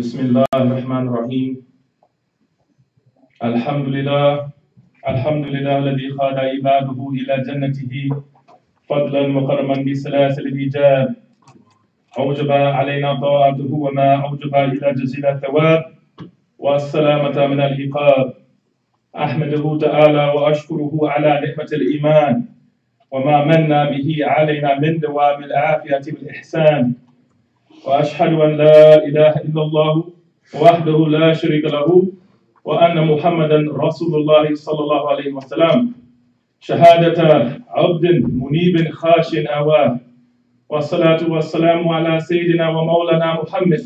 بسم الله الرحمن الرحيم. الحمد لله الذي خاد عباده إلى جنته فضلا وكرما بسلاسل الإيجاب. أوجب علينا طاعته وما أوجب إلى جزيل الثواب والسلامة من العقاب. أحمده تعالى وأشكره على نعمة الإيمان وما من به علينا من دوام العافية والإحسان. وأشهد أن لا إله إلا الله وحده لا شريك له وأن محمدا رسول الله صلى الله عليه وسلم شهادة عبد منيب خاش أواه. والصلاة والسلام على سيدنا ومولانا محمد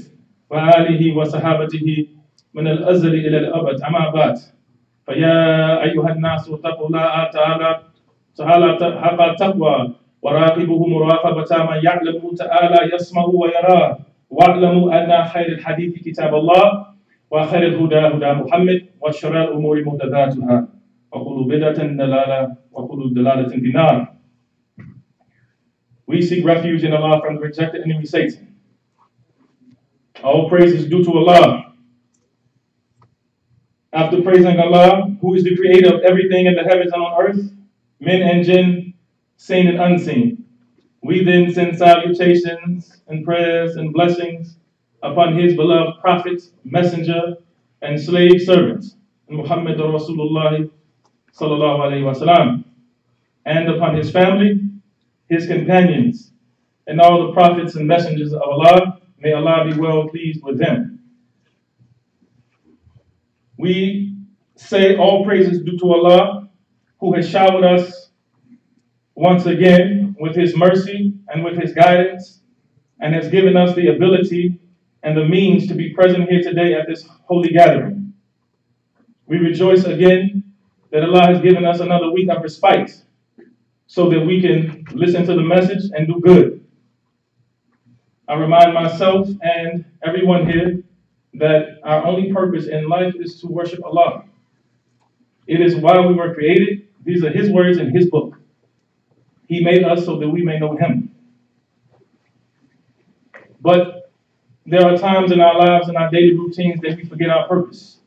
وآله وصحابته من الأزل إلى الأبد. أما بعد، فيا أيها الناس اتقوا الله تعالى حق التقوى وراقبه مراقبة من يعلم تعالى يسمع ويراه. واعلموا أن خير الحديث كتاب الله وخير الهدى هدى محمد وشر الأمور محدثاتها وكل بدعة ضلالة وكل ضلالة في النار. We seek refuge in Allah from the rejected enemy Satan. All praise is due to Allah. After praising Allah, who is the creator of everything in the heavens and on earth, men and jinn, seen and unseen, we then send salutations and prayers and blessings upon his beloved prophet, messenger, and slave servant, Muhammad Rasulullah sallallahu alayhi wa sallam, and upon his family, his companions, and all the prophets and messengers of Allah. May Allah be well pleased with them. We say all praises due to Allah, who has showered us once again with his mercy and with his guidance, and has given us the ability and the means to be present here today at this holy gathering. We rejoice again that Allah has given us another week of respite so that we can listen to the message and do good. I remind myself and everyone here that our only purpose in life is to worship Allah. It is why we were created. These are his words in his book. He made us so that we may know him. But there are times in our lives and our daily routines that we forget our purpose.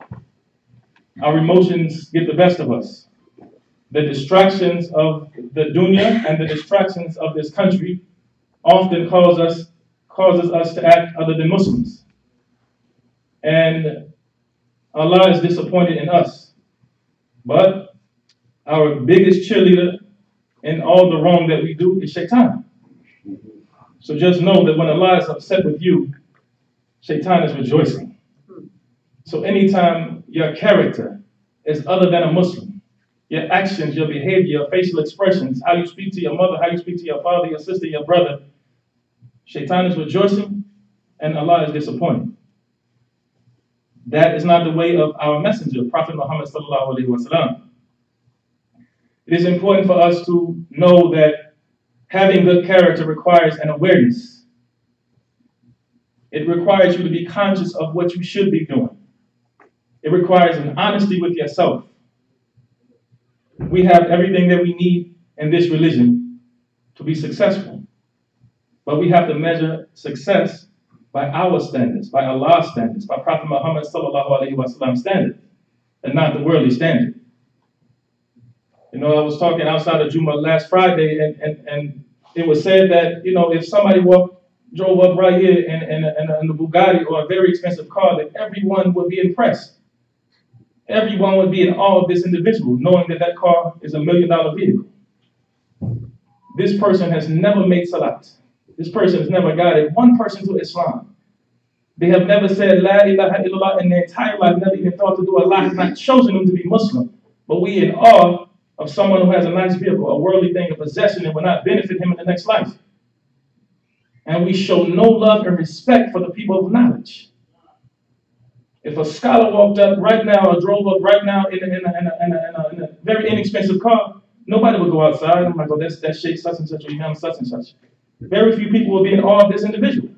Our emotions get the best of us. The distractions of the dunya and the distractions of this country often causes us to act other than Muslims. And Allah is disappointed in us. But our biggest cheerleader in all the wrong that we do is Shaitan. So just know that when Allah is upset with you, Shaitan is rejoicing. So anytime your character is other than a Muslim, your actions, your behavior, your facial expressions, how you speak to your mother, how you speak to your father, your sister, your brother, Shaitan is rejoicing and Allah is disappointed. That is not the way of our messenger, Prophet Muhammad sallallahu alaihi wasallam. It is important for us to know that having good character requires an awareness. It requires you to be conscious of what you should be doing. It requires an honesty with yourself. We have everything that we need in this religion to be successful. But we have to measure success by our standards, by Allah's standards, by Prophet Muhammad sallallahu alaihi wasallam standard, and not the worldly standard. You know, I was talking outside of Jumuah last Friday, and it was said that, you know, if somebody drove up right here in a Bugatti or a very expensive car, that everyone would be impressed. Everyone would be in awe of this individual, knowing that that car is $1 million vehicle. This person has never made salat. This person has never guided one person to Islam. They have never said La ilaha illallah in their entire life, never even thought to do. Allah has not chosen them to be Muslim. But we in awe of someone who has a nice vehicle, a worldly thing, a possession that will not benefit him in the next life. And we show no love and respect for the people of knowledge. If a scholar walked up right now or drove up right now in a very inexpensive car, nobody would go outside. I'm like, oh, that's Sheikh such and such or Imam such and such. Very few people will be in awe of this individual.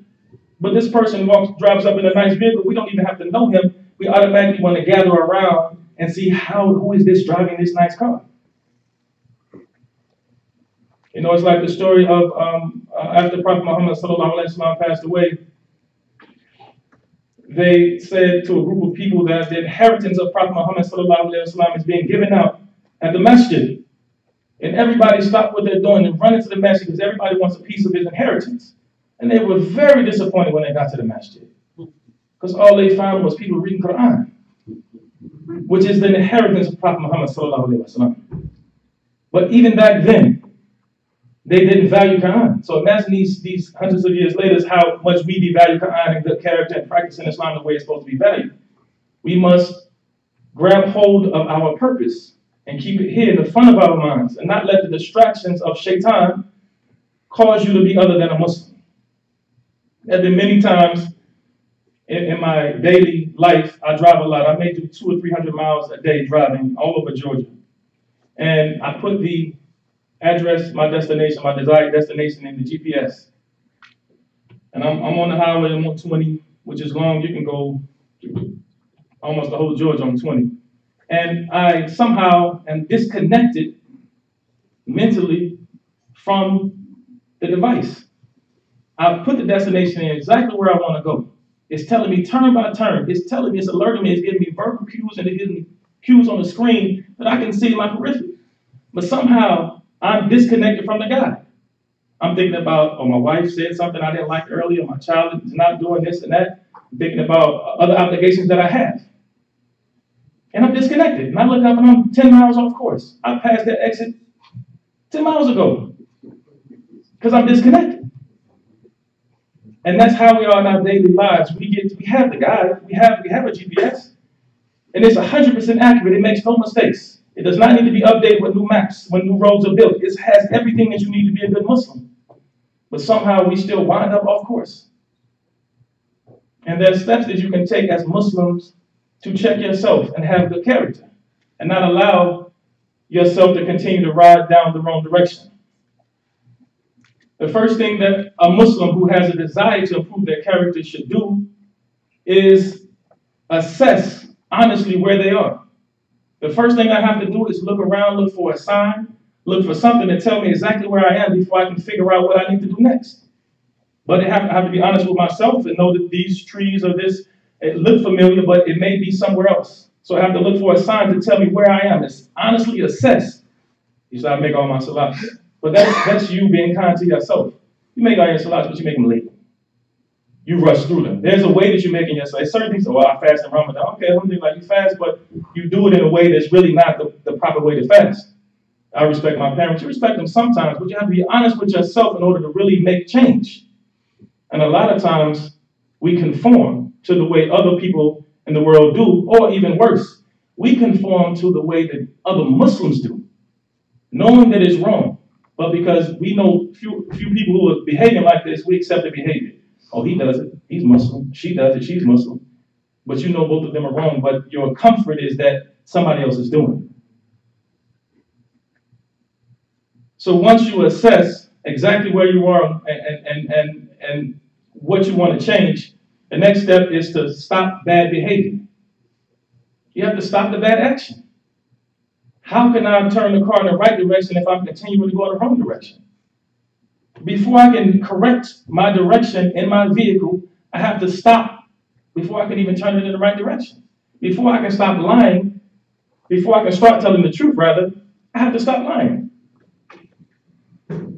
But this person drives up in a nice vehicle. We don't even have to know him. We automatically want to gather around and see who is this driving this nice car. You know, it's like the story of after Prophet Muhammad sallallahu alaihi wasallam passed away, they said to a group of people that the inheritance of Prophet Muhammad sallallahu alaihi wasallam is being given out at the masjid. And everybody stopped what they're doing and run into the masjid because everybody wants a piece of his inheritance. And they were very disappointed when they got to the masjid because all they found was people reading Quran, which is the inheritance of Prophet Muhammad sallallahu alaihi wasallam. But even back then, they didn't value Quran. So imagine these hundreds of years later how much we devalue Quran and good character and practicing Islam the way it's supposed to be valued. We must grab hold of our purpose and keep it here in the front of our minds and not let the distractions of shaitan cause you to be other than a Muslim. There have been many times in my daily life, I drive a lot. I may do 200 or 300 miles a day driving all over Georgia. And I put the address, my destination, my desired destination in the GPS. And I'm on the highway, I'm on 20, which is long. You can go almost the whole Georgia on 20. And I somehow am disconnected mentally from the device. I've put the destination in exactly where I want to go. It's telling me turn by turn. It's telling me, it's alerting me, it's giving me verbal cues and it's giving me cues on the screen that I can see in my periphery. But somehow I'm disconnected from the guy. I'm thinking about, oh, my wife said something I didn't like earlier, my child is not doing this and that. I'm thinking about other obligations that I have. And I'm disconnected. And I look up and I'm 10 miles off course. I passed that exit 10 miles ago because I'm disconnected. And that's how we are in our daily lives. We have the guide, we have a GPS, and it's 100% accurate. It makes no mistakes. It does not need to be updated with new maps when new roads are built. It has everything that you need to be a good Muslim. But somehow we still wind up off course. And there's steps that you can take as Muslims to check yourself and have good character and not allow yourself to continue to ride down the wrong direction. The first thing that a Muslim who has a desire to improve their character should do is assess honestly where they are. The first thing I have to do is look around, look for a sign, look for something to tell me exactly where I am before I can figure out what I need to do next. But I have to be honest with myself and know that these trees or this, it look familiar, but it may be somewhere else. So I have to look for a sign to tell me where I am. It's honestly assess. You said I make all my salats. But that's you being kind to yourself. You make all your salats, but you make them late. You rush through them. There's a way that you're making your salats. Certain things, oh, I fast in Ramadan. Okay, I don't think like you fast, but you do it in a way that's really not the proper way to fast. I respect my parents. You respect them sometimes, but you have to be honest with yourself in order to really make change. And a lot of times, we conform to the way other people in the world do, or even worse, we conform to the way that other Muslims do, knowing that it's wrong. But because we know few people who are behaving like this, we accept the behavior. Oh, he does it. He's Muslim. She does it. She's Muslim. But you know both of them are wrong. But your comfort is that somebody else is doing it. So once you assess exactly where you are and what you want to change, the next step is to stop bad behavior. You have to stop the bad action. How can I turn the car in the right direction if I'm continuing to go in the wrong direction? Before I can correct my direction in my vehicle, I have to stop before I can even turn it in the right direction. Before I can stop lying, before I can start telling the truth, rather, I have to stop lying.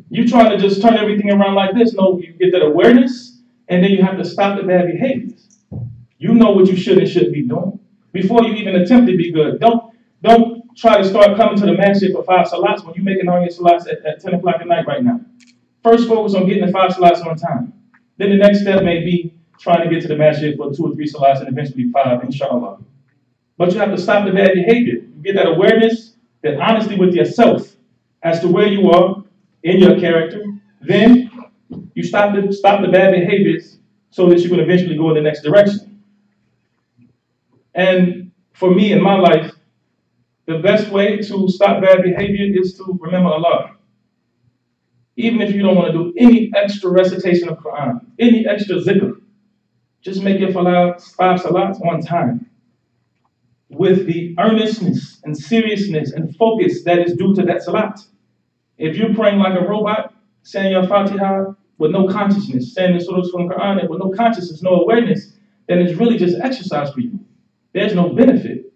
You trying to just turn everything around like this. No, you get that awareness, and then you have to stop the bad behaviors. You know what you should and shouldn't be doing. Before you even attempt to be good, don't try to start coming to the masjid for 5 salats when you're making all your salats at 10 o'clock at night right now. First, focus on getting the 5 salats on time. Then the next step may be trying to get to the masjid for 2 or 3 salats and eventually 5, inshallah. But you have to stop the bad behavior. You get that awareness, that honesty with yourself as to where you are in your character. Then you stop the bad behaviors so that you can eventually go in the next direction. And for me in my life, the best way to stop bad behavior is to remember Allah. Even if you don't want to do any extra recitation of Quran, any extra zikr, just make your 5 salats on time with the earnestness and seriousness and focus that is due to that salat. If you're praying like a robot, saying your Fatiha with no consciousness, saying the surahs from Quran with no consciousness, no awareness, then it's really just exercise for you. There's no benefit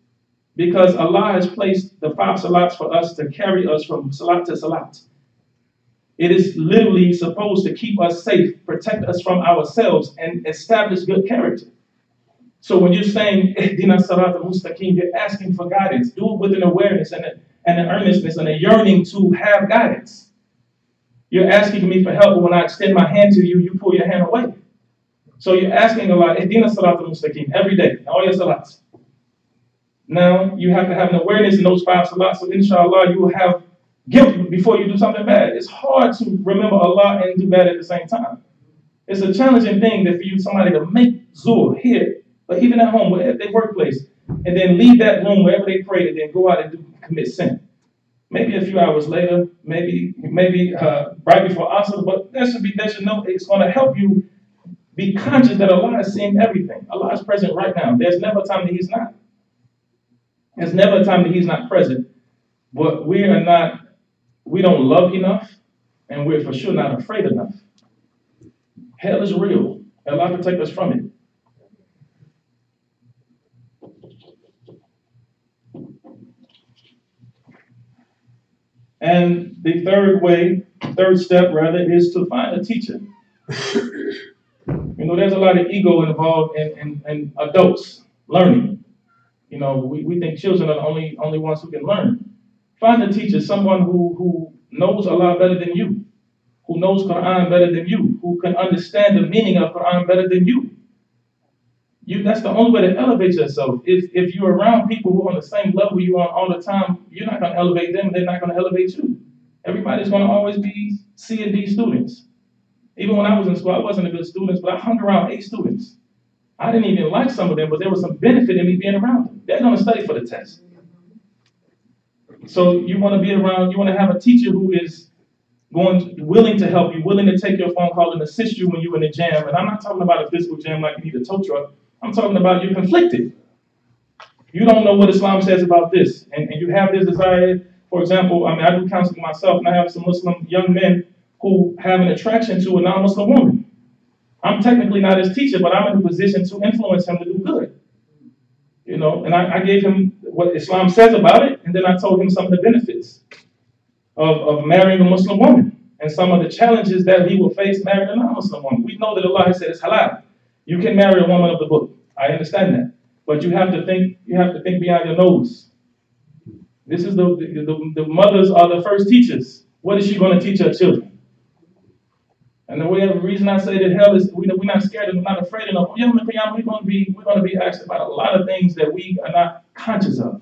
because Allah has placed the 5 salats for us to carry us from salat to salat. It is literally supposed to keep us safe, protect us from ourselves, and establish good character. So when you're saying Ihdina Salat al-Mustaqim, you're asking for guidance. Do it with an awareness and an earnestness and a yearning to have guidance. You're asking me for help, but when I extend my hand to you, you pull your hand away. So you're asking Allah, Ihdina Salat al-Mustaqim, every day, all your salats. Now you have to have an awareness in those 5 salats, so inshallah you will have guilt before you do something bad. It's hard to remember Allah and do bad at the same time. It's a challenging thing that for you, somebody to make zuhr here, but even at home, at their workplace, and then leave that room wherever they pray, and then go out and commit sin. Maybe a few hours later, maybe right before Asr, but that should know it's going to help you be conscious that Allah is seeing everything. Allah is present right now. There's never a time that He's not. There's never a time that He's not present. But we don't love enough, and we're for sure not afraid enough. Hell is real. Allah protect us from it. And the third step is to find a teacher. There's a lot of ego involved in adults learning. We think children are the only ones who can learn. Find a teacher, someone who knows Allah better than you, who knows Quran better than you, who can understand the meaning of Quran better than you. That's the only way to elevate yourself. If you're around people who are on the same level you are all the time, you're not going to elevate them, they're not going to elevate you. Everybody's going to always be C and D students. Even when I was in school, I wasn't a good student, but I hung around A students. I didn't even like some of them, but there was some benefit in me being around them. They're going to study for the test. So you want to be around, you want to have a teacher who is willing to help you, willing to take your phone call and assist you when you're in a jam. And I'm not talking about a physical jam like you need a tow truck. I'm talking about you're conflicted. You don't know what Islam says about this. And you have this desire. For example, I do counseling myself, and I have some Muslim young men who have an attraction to a non-Muslim woman. I'm technically not his teacher, but I'm in a position to influence him to do good. And I gave him what Islam says about it, and then I told him some of the benefits of marrying a Muslim woman and some of the challenges that he will face marrying a non-Muslim woman. We know that Allah has said it's halal. You can marry a woman of the book. I understand that. But you have to think beyond your nose. This is the mothers are the first teachers. What is she going to teach her children? And the reason I say that hell is we're not scared and we're not afraid enough. We're going to be asked about a lot of things that we are not conscious of.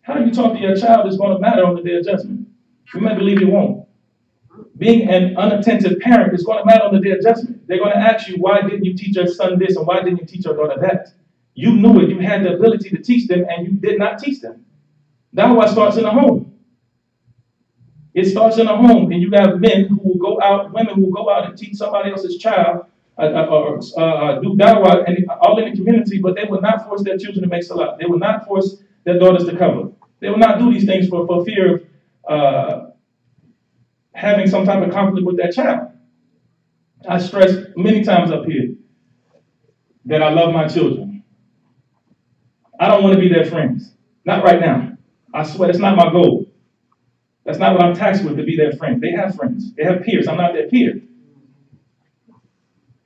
How you talk to your child is going to matter on the day of judgment. You may believe it won't. Being an unattentive parent is going to matter on the day of judgment. They're going to ask you, why didn't you teach your son this and why didn't you teach your daughter that? You knew it. You had the ability to teach them and you did not teach them. Dawah starts in the home. It starts in the home, and you have men who will go out, women who will go out and teach somebody else's child or do dawah and all in the community, but they will not force their children to make salah. They will not force their daughters to cover. They will not do these things for fear of having some type of conflict with their child. I stress many times up here that I love my children. I don't want to be their friends. Not right now. I swear, that's not my goal. That's not what I'm tasked with, to be their friend. They have friends. They have peers. I'm not their peer.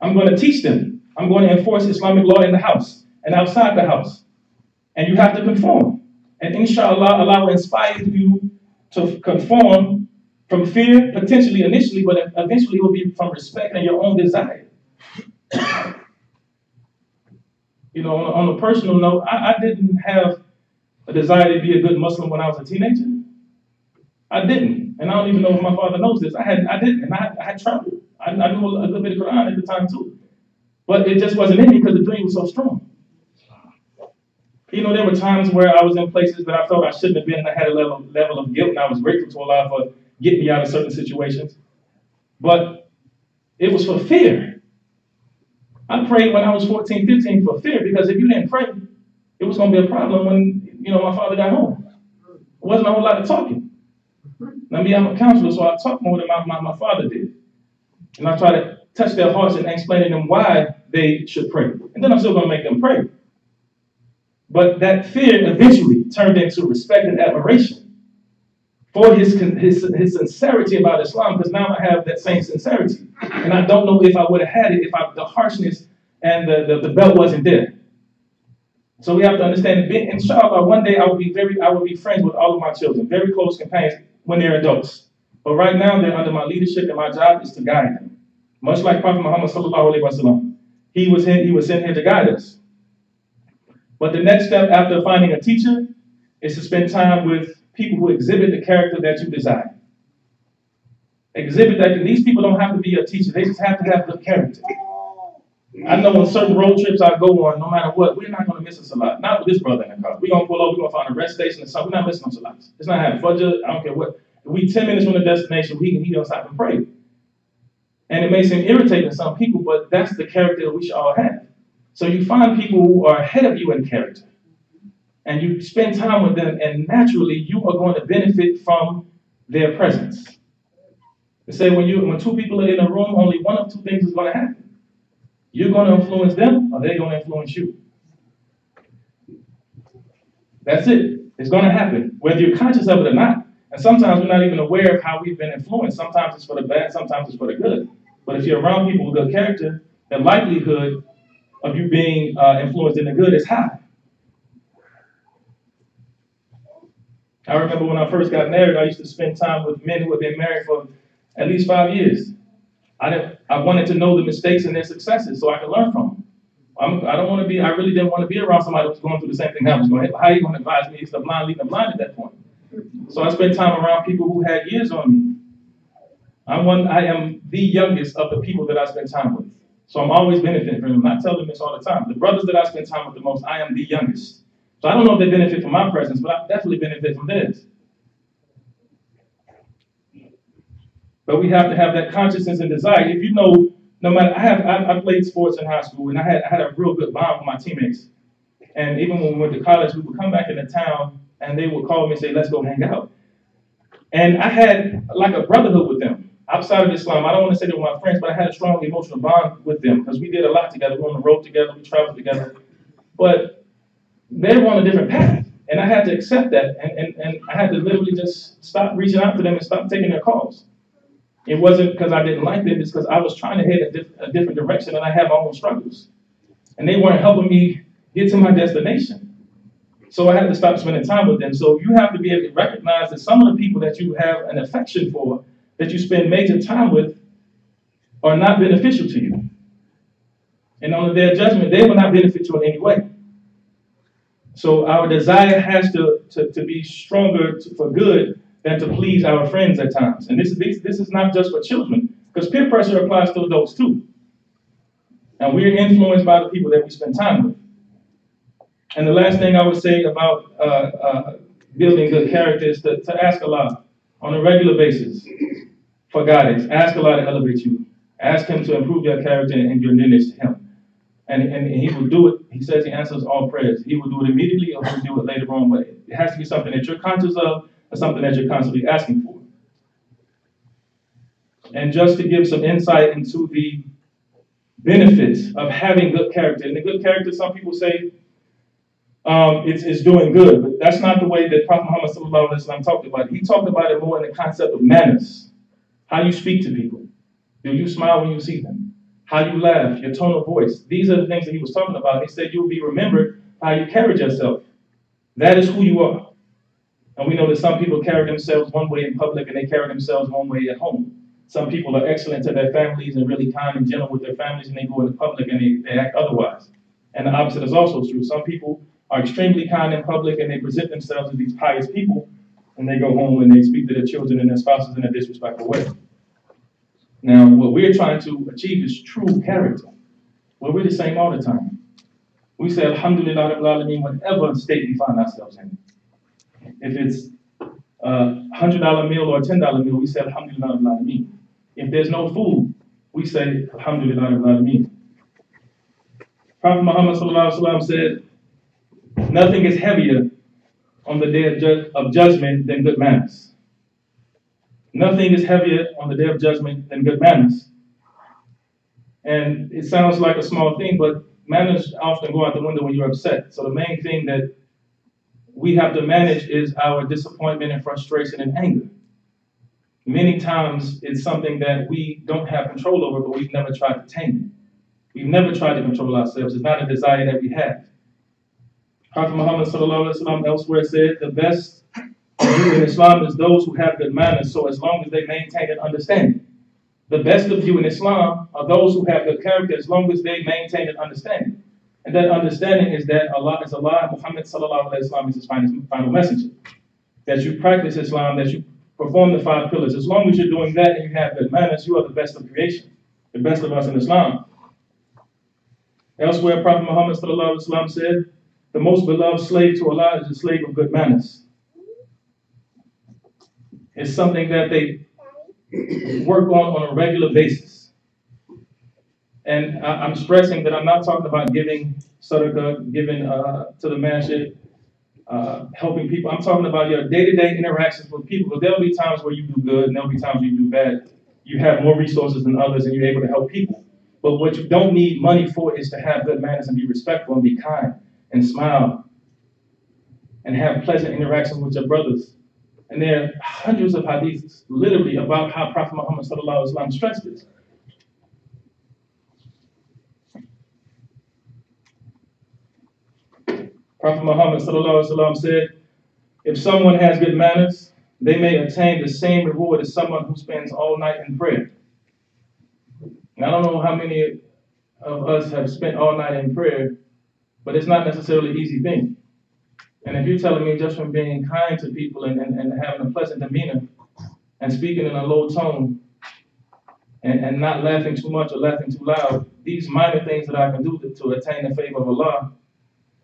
I'm going to teach them. I'm going to enforce Islamic law in the house and outside the house. And you have to conform. And inshallah, Allah will inspire you to conform from fear, potentially initially, but eventually it will be from respect and your own desire. On a personal note, I didn't have a desire to be a good Muslim when I was a teenager. I didn't, and I don't even know if my father knows this. I didn't, and I had trouble. I knew a good bit of Quran at the time too, but it just wasn't in me because the dream was so strong. There were times where I was in places that I felt I shouldn't have been, and I had a level of guilt, and I was grateful to Allah for getting me out of certain situations. But it was for fear. I prayed when I was 14, 15 for fear, because if you didn't pray, it was going to be a problem when my father got home. It wasn't a whole lot of talking. Now, I'm a counselor, so I talk more than my father did. And I try to touch their hearts and explain to them why they should pray. And then I'm still going to make them pray. But that fear eventually turned into respect and admiration for his sincerity about Islam, because now I have that same sincerity. And I don't know if I would have had it if the harshness and the belt wasn't there. So we have to understand, inshallah, one day I will be friends with all of my children, very close companions when they're adults. But right now they're under my leadership, and my job is to guide them. Much like Prophet Muhammad sallallahu alaihi wasallam, he was sent here to guide us. But the next step after finding a teacher is to spend time with people who exhibit the character that you desire. Exhibit that. These people don't have to be your teacher. They just have to have good character. I know on certain road trips I go on, no matter what, we're not going to miss a salat. Not with this brother in the car. We're going to pull over, we're going to find a rest station or something. We're not missing no salats. It's not having fudge. I don't care what. If we 10 minutes from the destination, he don't stop and pray. And it may seem irritating to some people, but that's the character that we should all have. So you find people who are ahead of you in character, and you spend time with them, and naturally you are going to benefit from their presence. They say when two people are in a room, only one of two things is going to happen. You're going to influence them, or they're going to influence you. That's it. It's going to happen, whether you're conscious of it or not. And sometimes we're not even aware of how we've been influenced. Sometimes it's for the bad, sometimes it's for the good. But if you're around people with good character, the likelihood of you being influenced in the good is high. I remember when I first got married, I used to spend time with men who had been married for at least 5 years. I wanted to know the mistakes and their successes so I could learn from them. I really didn't want to be around somebody who was going through the same thing I was going. How are you going to advise me? It's the blind leading the blind at that point. So I spent time around people who had years on me. I am the youngest of the people that I spend time with. So I'm always benefiting from them. I tell them this all the time. The brothers that I spend time with the most, I am the youngest. So I don't know if they benefit from my presence, but I definitely benefit from theirs. But we have to have that consciousness and desire. If you know, no matter, I played sports in high school, and I had a real good bond with my teammates. And even when we went to college, we would come back into town, and they would call me and say, let's go hang out. And I had like a brotherhood with them. Outside of Islam, I don't want to say they were my friends, but I had a strong emotional bond with them because we did a lot together. We were on the road together, we traveled together. But they were on a different path. And I had to accept that. And I had to literally just stop reaching out to them and stop taking their calls. It wasn't because I didn't like them, it's because I was trying to head a different direction and I had my own struggles. And they weren't helping me get to my destination. So I had to stop spending time with them. So you have to be able to recognize that some of the people that you have an affection for, that you spend major time with, are not beneficial to you. And under their judgment, they will not benefit you in any way. So our desire has to be stronger for good than to please our friends at times. And this is not just for children, because peer pressure applies to adults too. And we're influenced by the people that we spend time with. And the last thing I would say about building good character is to ask Allah on a regular basis for guidance. Ask Allah to elevate you. Ask Him to improve your character and your nearness to Him. And He will do it. He says He answers all prayers. He will do it immediately or He'll do it later on. But it has to be something that you're conscious of or something that you're constantly asking for. And just to give some insight into the benefits of having good character. And the good character, some people say, it's doing good, but that's not the way that Prophet Muhammad sallallahu alaihi wasallam talked about it. He talked about it more in the concept of manners, how you speak to people. Do you smile when you see them? How you laugh, your tone of voice. These are the things that he was talking about. He said you'll be remembered how you carried yourself. That is who you are. And we know that some people carry themselves one way in public and they carry themselves one way at home. Some people are excellent to their families and really kind and gentle with their families, and they go into public and they act otherwise. And the opposite is also true. Some people are extremely kind in public and they present themselves as these pious people, and they go home and they speak to their children and their spouses in a disrespectful way. Now, what we're trying to achieve is true character. Well, we're the same all the time. We say Alhamdulillah Rabbil Alameen whatever state we find ourselves in. If it's a $100 meal or a $10 meal, we say Alhamdulillah Rabbil Alameen. If there's no food, we say Alhamdulillah Rabbil Alameen. Prophet Muhammad sallallahu alaihi wasallam said, nothing is heavier on the day of judgment than good manners. Nothing is heavier on the day of judgment than good manners. And it sounds like a small thing, but manners often go out the window when you're upset. So the main thing that we have to manage is our disappointment and frustration and anger. Many times it's something that we don't have control over, but we've never tried to tame it. We've never tried to control ourselves. It's not a desire that we have. Prophet Muhammad sallallahu alaihi wasallam elsewhere said, the best of you in Islam is those who have good manners, so as long as they maintain an understanding. The best of you in Islam are those who have good character as long as they maintain an understanding. And that understanding is that Allah is Allah and Muhammad sallallahu alaihi wasallam is his final messenger. That you practice Islam, that you perform the 5 pillars. As long as you're doing that and you have good manners, you are the best of creation, the best of us in Islam. Elsewhere, Prophet Muhammad sallallahu alaihi wasallam said, the most beloved slave to Allah is a slave of good manners. It's something that they work on a regular basis. And I'm stressing that I'm not talking about giving sadaqah, giving to the masjid, helping people. I'm talking about your day-to-day interactions with people. Because there'll be times where you do good and there'll be times where you do bad. You have more resources than others and you're able to help people. But what you don't need money for is to have good manners and be respectful and be kind and smile and have pleasant interactions with your brothers. And there are hundreds of hadiths literally about how Prophet Muhammad sallallahu alaihi wasallam stressed this. Prophet Muhammad sallallahu alaihi wasallam said, if someone has good manners, they may attain the same reward as someone who spends all night in prayer. And I don't know how many of us have spent all night in prayer, but it's not necessarily an easy thing. And if you're telling me just from being kind to people and having a pleasant demeanor and speaking in a low tone and not laughing too much or laughing too loud, these minor things that I can do to attain the favor of Allah,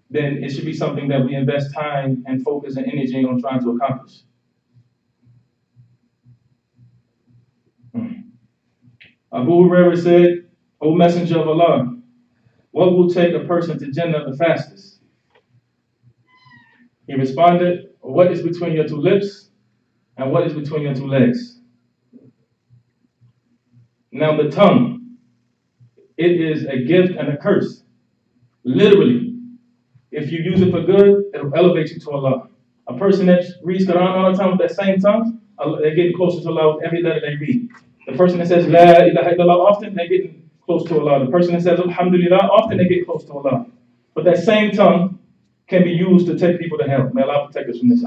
then it should be something that we invest time and focus and energy on trying to accomplish. Abu Hurairah said, O Messenger of Allah, what will take a person to Jannah the fastest? He responded, what is between your 2 lips and what is between your 2 legs? Now the tongue, it is a gift and a curse. Literally, if you use it for good, it'll elevate you to Allah. A person that reads Quran all the time with that same tongue, they're getting closer to Allah with every letter they read. The person that says La ilaha illallah often, they're getting close to Allah. The person that says Alhamdulillah often, they get close to Allah. But that same tongue can be used to take people to hell. May Allah protect us from this.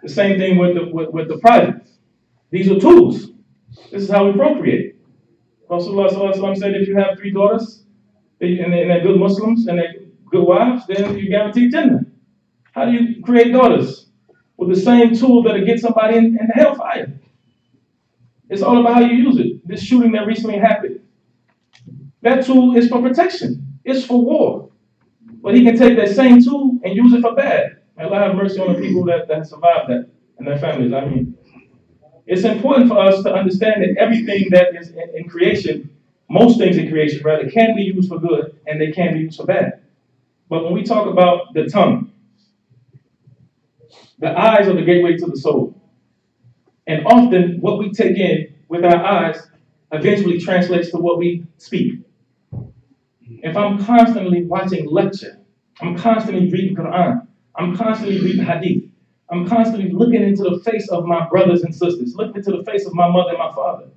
The same thing with the private. These are tools. This is how we procreate. Rasulullah said, if you have 3 daughters and they're good Muslims and they're good wives, then you guarantee Jannah. How do you create daughters? With the same tool that'll get somebody in the hellfire. It's all about how you use it. This shooting that recently happened, that tool is for protection. It's for war. But he can take that same tool and use it for bad. May Allah have mercy on the people that have survived that and their families. It's important for us to understand that everything that is in creation, most things in creation rather, can be used for good and they can be used for bad. But when we talk about the tongue, the eyes are the gateway to the soul. And often what we take in with our eyes eventually translates to what we speak. If I'm constantly watching lecture, I'm constantly reading Quran, I'm constantly reading Hadith, I'm constantly looking into the face of my brothers and sisters, looking into the face of my mother and my father,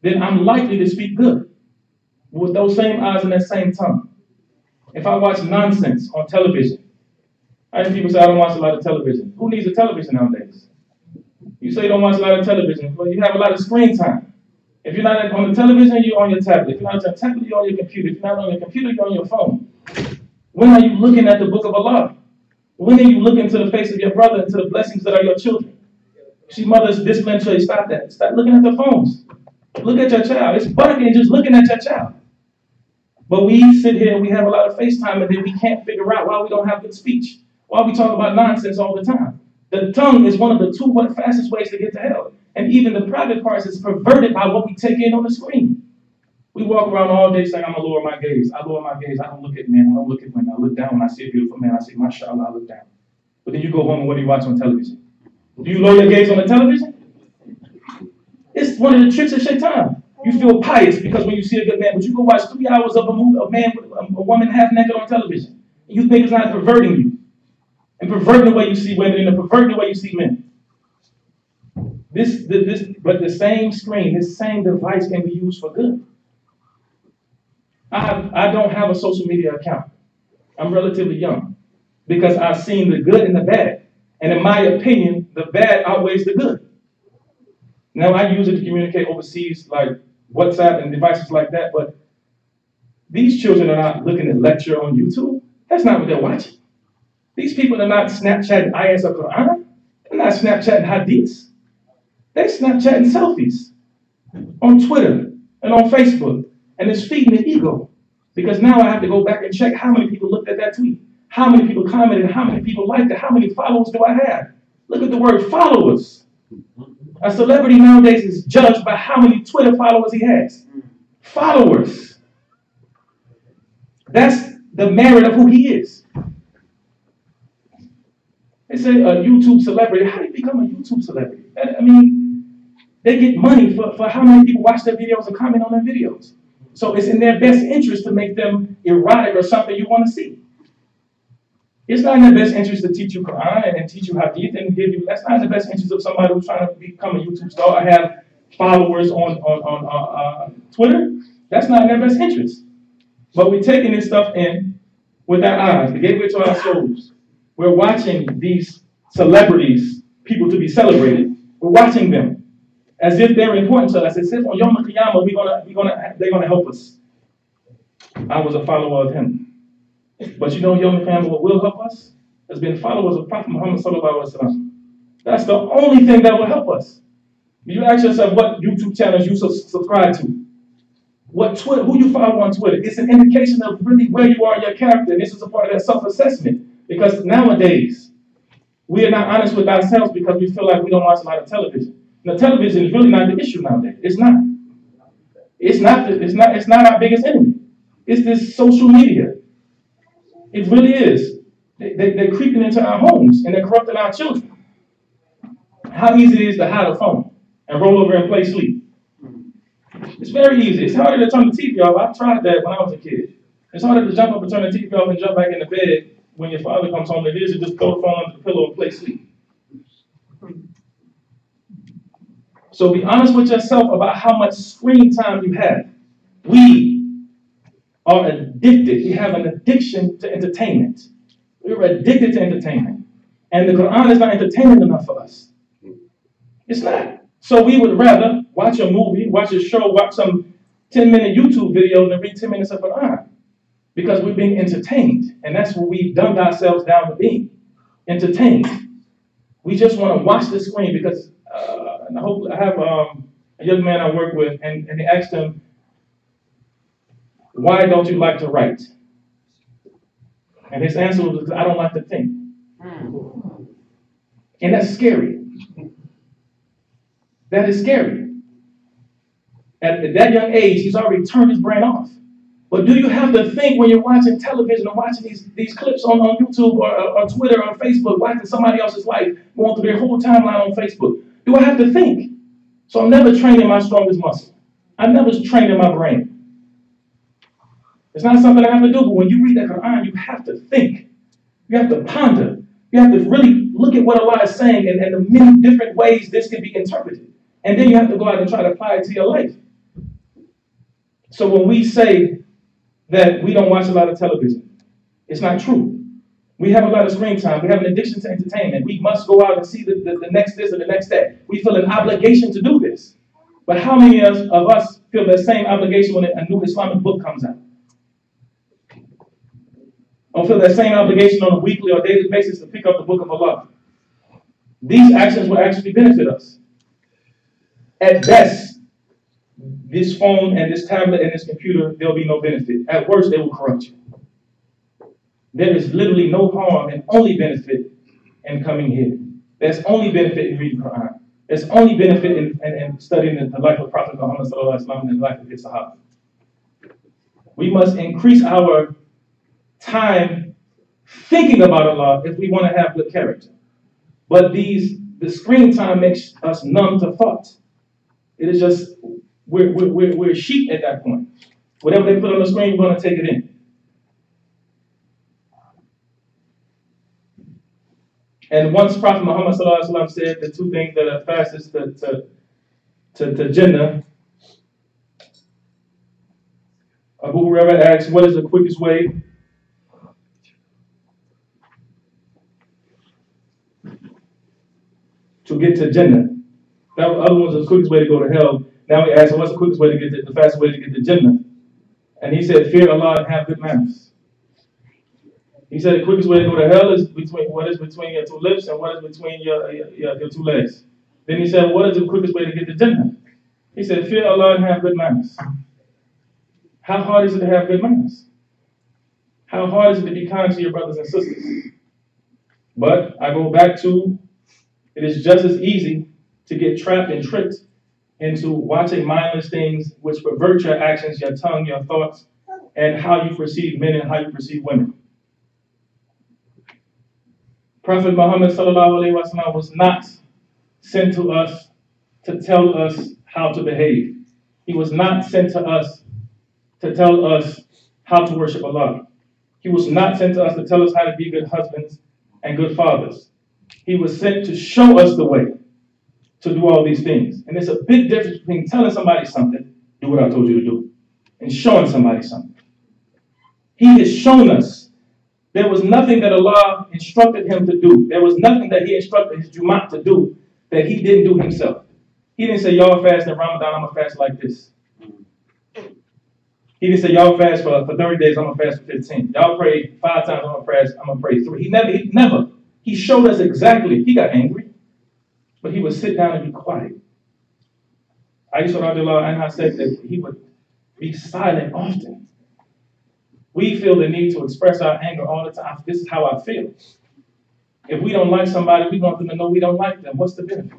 then I'm likely to speak good with those same eyes and that same tongue. If I watch nonsense on television, I hear people say I don't watch a lot of television. Who needs a television nowadays? You say you don't watch a lot of television, but you have a lot of screen time. If you're not on the television, you're on your tablet. If you're not on your tablet, you're on your computer. If you're not on your computer, you're on your phone. When are you looking at the book of Allah? When are you looking to the face of your brother and to the blessings that are your children? See, mothers, discipline, say, stop that. Stop looking at the phones. Look at your child. It's barking just looking at your child. But we sit here and we have a lot of FaceTime and then we can't figure out why we don't have good speech. Why we talk about nonsense all the time. The tongue is one of the 2 fastest ways to get to hell. And even the private parts is perverted by what we take in on the screen. We walk around all day saying, I'm going to lower my gaze. I lower my gaze. I don't look at men. I don't look at women. I look down when I see a beautiful man. I say, mashallah, I look down. But then you go home and what do you watch on television? Do you lower your gaze on the television? It's one of the tricks of shaitan. You feel pious because when you see a good man, but you go watch 3 hours of a movie, a man with a woman half naked on television, and you think it's not perverting you, and perverting the way you see women, and perverting the way you see men. But the same screen, this same device can be used for good. I don't have a social media account. I'm relatively young because I've seen the good and the bad. And in my opinion, the bad outweighs the good. Now I use it to communicate overseas, like WhatsApp and devices like that, but these children are not looking at lecture on YouTube. That's not what they're watching. These people are not Snapchatting ayahs of Quran. They're not Snapchatting hadiths. They're Snapchatting selfies on Twitter and on Facebook. And it's feeding the ego. Because now I have to go back and check how many people looked at that tweet, how many people commented, how many people liked it, how many followers do I have? Look at the word followers. A celebrity nowadays is judged by how many Twitter followers he has. Followers. That's the merit of who he is. They say a YouTube celebrity. How do you become a YouTube celebrity? I mean, they get money for how many people watch their videos and comment on their videos. So it's in their best interest to make them erotic or something you want to see. It's not in their best interest to teach you Quran and teach you Hadith and give you. That's not in the best interest of somebody who's trying to become a YouTube star or have followers on Twitter. That's not in their best interest. But we're taking this stuff in with our eyes, the gateway to our souls. We're watching these celebrities, people to be celebrated. We're watching them as if they're important to us, as if on Yom Kippur they're gonna help us. I was a follower of him. But you know Yom Kippur, what will help us? Has been followers of Prophet Muhammad sallallahu alaihi wasallam. That's the only thing that will help us. You ask yourself what YouTube channels you subscribe to, who you follow on Twitter. It's an indication of really where you are in your character. And this is a part of that self-assessment. Because nowadays, we are not honest with ourselves because we feel like we don't watch a lot of television. Now, television is really not the issue nowadays. It's not. It's not our biggest enemy. It's this social media. It really is. They're creeping into our homes and they're corrupting our children. How easy it is to hide a phone and roll over and play sleep. It's very easy. It's harder to turn the TV off. I tried that when I was a kid. It's harder to jump up and turn the TV off and jump back in the bed when your father comes home. It is to just throw the phone under the pillow and play sleep. So be honest with yourself about how much screen time you have. We are addicted. We have an addiction to entertainment. We're addicted to entertainment. And the Quran is not entertaining enough for us. It's not. So we would rather watch a movie, watch a show, watch some 10-minute YouTube video than read 10 minutes of Quran. Because we're being entertained. And that's what we've dumbed ourselves down to being. Entertained. We just want to watch the screen because I have a young man I work with, and they asked him, why don't you like to write? And his answer was, I don't like to think. And that's scary. That is scary. At that young age, he's already turned his brain off. But do you have to think when you're watching television or watching these clips on YouTube or Twitter or Facebook, watching somebody else's life, going through their whole timeline on Facebook? Do I have to think? So I'm never training my strongest muscle. I'm never training my brain. It's not something I have to do, but when you read the Quran, you have to think. You have to ponder. You have to really look at what Allah is saying and the many different ways this can be interpreted. And then you have to go out and try to apply it to your life. So when we say that we don't watch a lot of television, it's not true. We have a lot of screen time. We have an addiction to entertainment. We must go out and see the next this or the next that. We feel an obligation to do this. But how many of us feel that same obligation when a new Islamic book comes out? Or feel that same obligation on a weekly or daily basis to pick up the book of Allah? These actions will actually benefit us. At best, this phone and this tablet and this computer, there'll be no benefit. At worst, they will corrupt you. There is literally no harm and only benefit in coming here. There's only benefit in reading Quran. There's only benefit in studying the life of Prophet Muhammad sallallahu alaihi wasallam and the life of his Sahaba. We must increase our time thinking about Allah if we want to have good character. But the screen time makes us numb to thought. It is just we're sheep at that point. Whatever they put on the screen, we're going to take it in. And once Prophet Muhammad said the two things that are fastest to Jannah, Abu Hurairah asks, what is the quickest way to get to Jannah? That other one's the quickest way to go to hell. Now we ask him, what's the quickest way to get the fastest way to get to Jannah? And he said, fear Allah and have good manners. He said the quickest way to go to hell is between your two lips and what is between your two legs. Then he said, what is the quickest way to get to Jannah? He said, fear Allah and have good manners. How hard is it to have good manners? How hard is it to be kind to your brothers and sisters? But I go back to, it is just as easy to get trapped and tricked into watching mindless things which pervert your actions, your tongue, your thoughts, and how you perceive men and how you perceive women. Prophet Muhammad was not sent to us to tell us how to behave. He was not sent to us to tell us how to worship Allah. He was not sent to us to tell us how to be good husbands and good fathers. He was sent to show us the way to do all these things. And there's a big difference between telling somebody something, do what I told you to do, and showing somebody something. He has shown us. There was nothing that Allah instructed him to do. There was nothing that he instructed his Jumu'ah to do that he didn't do himself. He didn't say, y'all fast in Ramadan, I'm going to fast like this. He didn't say, y'all fast for 30 days, I'm going to fast for 15. Y'all pray 5 times, I'm going to pray 3. He never. He showed us exactly. He got angry, but he would sit down and be quiet. Aisha radiallahu anha said that he would be silent often. We feel the need to express our anger all the time. This is how I feel. If we don't like somebody, we want them to know we don't like them. What's the benefit?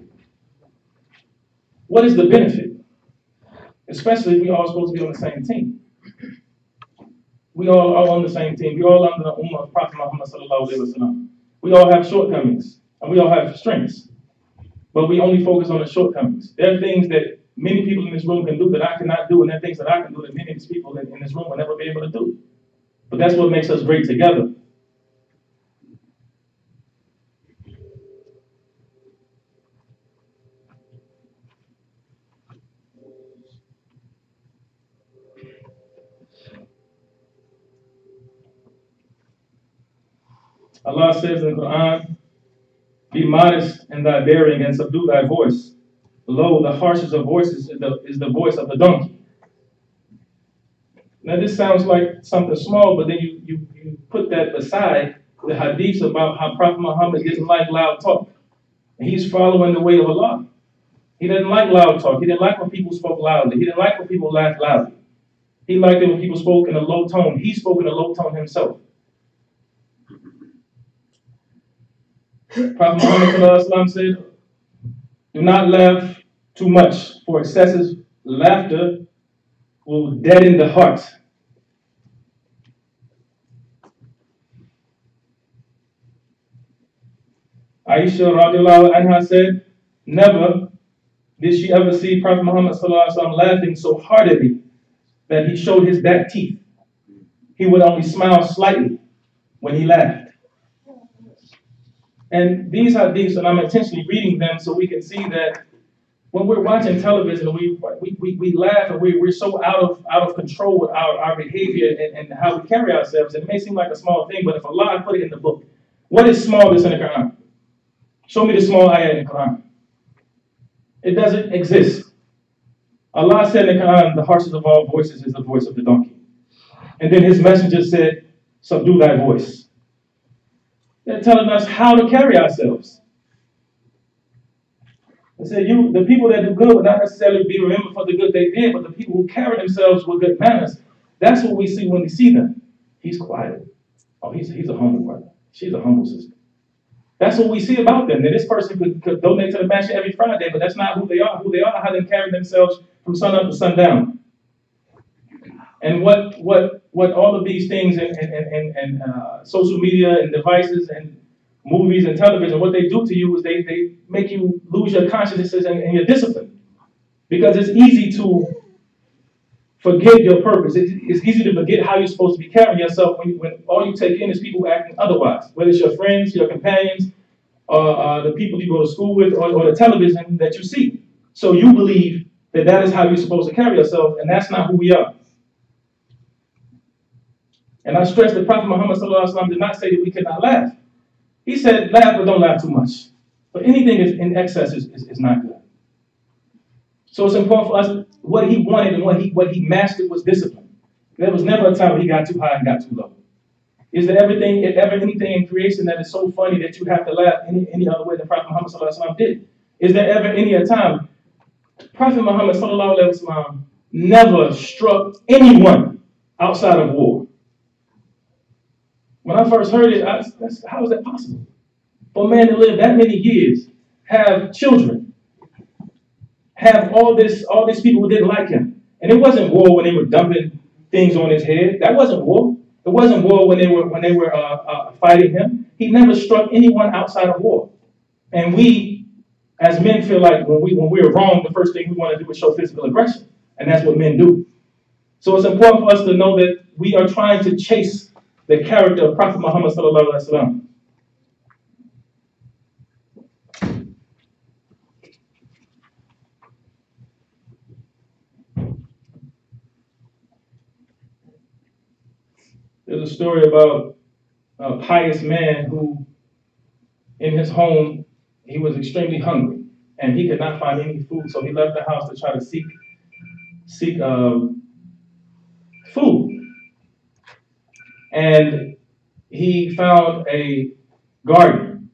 What is the benefit? Especially if we all supposed to be on the same team. We all are on the same team. We all under the ummah of Prophet Muhammad sallallahu alaihi wasallam. We all have shortcomings and we all have strengths, but we only focus on the shortcomings. There are things that many people in this room can do that I cannot do, and there are things that I can do that many of these people in this room will never be able to do. But that's what makes us great together. Allah says in the Quran, be modest in thy bearing and subdue thy voice. Lo, the harshest of voices is the voice of the donkey. Now this sounds like something small, but then you put that beside the hadiths about how Prophet Muhammad didn't like loud talk. And he's following the way of Allah. He didn't like loud talk. He didn't like when people spoke loudly. He didn't like when people laughed loudly. He liked it when people spoke in a low tone. He spoke in a low tone himself. Prophet Muhammad said, do not laugh too much, for excessive laughter will deaden the heart. Aisha radiallahu anha said, never did she ever see Prophet Muhammad laughing so heartily that he showed his back teeth. He would only smile slightly when he laughed. And these hadiths, and I'm intentionally reading them so we can see that when we're watching television, we laugh and we're so out of control with our behavior and how we carry ourselves. It may seem like a small thing, but if Allah put it in the book, what is smallest in the Quran? Show me the small ayah in the Quran. It doesn't exist. Allah said in the Quran, the harshest of all voices is the voice of the donkey. And then his messenger said, subdue thy voice. They're telling us how to carry ourselves. They said, the people that do good will not necessarily be remembered for the good they did, but the people who carry themselves with good manners, that's what we see when we see them. He's quiet. Oh, he's a humble brother. She's a humble sister. That's what we see about them. That this person could donate to the masjid every Friday, but that's not who they are. Who they are, how they carry themselves from sun up to sundown. And what all of these things and social media and devices and movies and television, what they do to you is they make you lose your consciousness and your discipline. Because it's easy to forget your purpose. It's easy to forget how you're supposed to be carrying yourself when all you take in is people acting otherwise, whether it's your friends, your companions, or the people you go to school with, or the television that you see. So you believe that that is how you're supposed to carry yourself, and that's not who we are. And I stress that Prophet Muhammad ﷺ did not say that we cannot laugh. He said, laugh, but don't laugh too much. But anything in excess is not good. So it's important for us, what he wanted and what he mastered was discipline. There was never a time where he got too high and got too low. Is there ever anything in creation that is so funny that you have to laugh any other way than Prophet Muhammad ﷺ did? Is there ever any a time Prophet Muhammad ﷺ never struck anyone outside of war? When I first heard it, how is that possible? For a man to live that many years, have children, have all these people who didn't like him. And it wasn't war when they were dumping things on his head. That wasn't war. It wasn't war when they were fighting him. He never struck anyone outside of war. And we, as men, feel like when we're wrong, the first thing we want to do is show physical aggression. And that's what men do. So it's important for us to know that we are trying to chase the character of Prophet Muhammad sallallahu alaihi wasallam. There's a story about a pious man who, in his home, he was extremely hungry and he could not find any food, so he left the house to try to seek food. And he found a garden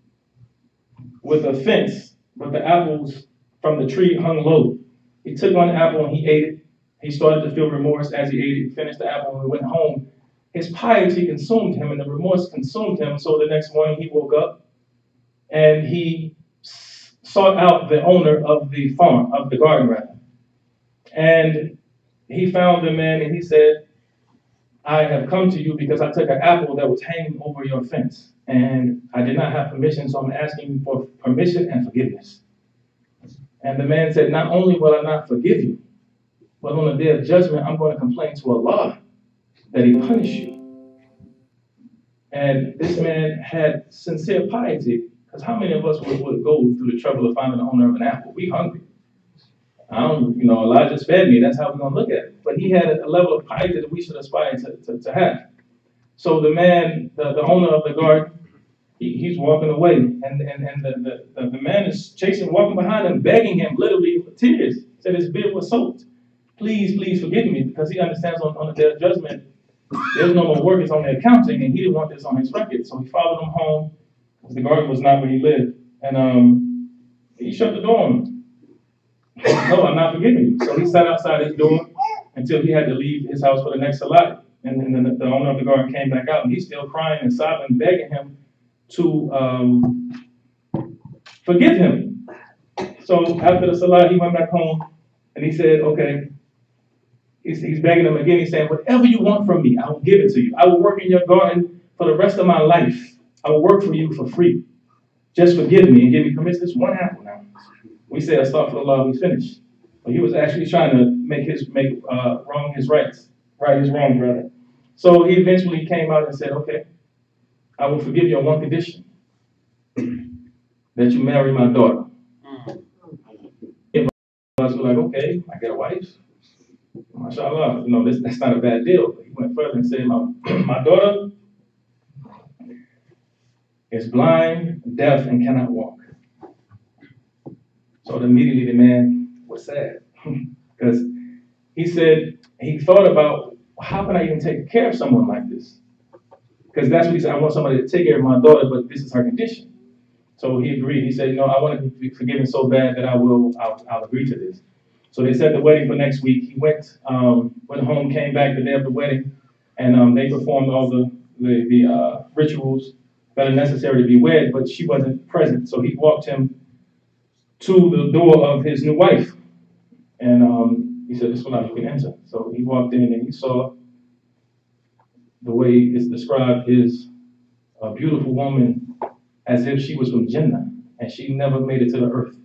with a fence, but the apples from the tree hung low. He took one apple and he ate it. He started to feel remorse as he ate it. He finished the apple and he went home. His piety consumed him and the remorse consumed him. So the next morning he woke up and he sought out the owner of the farm, of the garden rather. And he found the man and he said, I have come to you because I took an apple that was hanging over your fence and I did not have permission, so I'm asking you for permission and forgiveness. And the man said, not only will I not forgive you, but on the day of judgment, I'm going to complain to Allah that he punish you. And this man had sincere piety, because how many of us would go through the trouble of finding the owner of an apple? We hungry. Elijah fed me. That's how we're going to look at it. But he had a level of piety that we should aspire to have. So the man, the owner of the garden, he's walking away, and the man is walking behind him, begging him, literally with tears. Said his beard was soaked. Please forgive me, because he understands on the day of judgment, there's no more work, it's only accounting, and he didn't want this on his record. So he followed him home, because the garden was not where he lived, and he shut the door on him. No, I'm not forgiving you. So he sat outside his door until he had to leave his house for the next salat. And then the owner of the garden came back out, and he's still crying and sobbing, begging him to forgive him. So after the salat, he went back home, and he said, okay, he's begging him again. He's saying, whatever you want from me, I will give it to you. I will work in your garden for the rest of my life. I will work for you for free. Just forgive me and give me permission. This one apple now. We say, astaghfirullah, we finished. But he was actually trying to make wrong his rights, right his wrongs, rather. So he eventually came out and said, okay, I will forgive you on one condition, that you marry my daughter. Us were like, okay, I get a wife. MashaAllah, that's not a bad deal. But he went further and said, my daughter is blind, deaf, and cannot walk. So immediately the man was sad because he said, he thought about, how can I even take care of someone like this? Because that's what he said, I want somebody to take care of my daughter, but this is her condition. So he agreed. He said, I want to be forgiven so bad that I'll agree to this. So they set the wedding for next week. He went home, came back the day of the wedding, and they performed all the rituals that are necessary to be wed, but she wasn't present. So he walked him to the door of his new wife. And he said, this one you can enter. So he walked in and he saw the way it's described is a beautiful woman as if she was from Jannah and she never made it to the earth.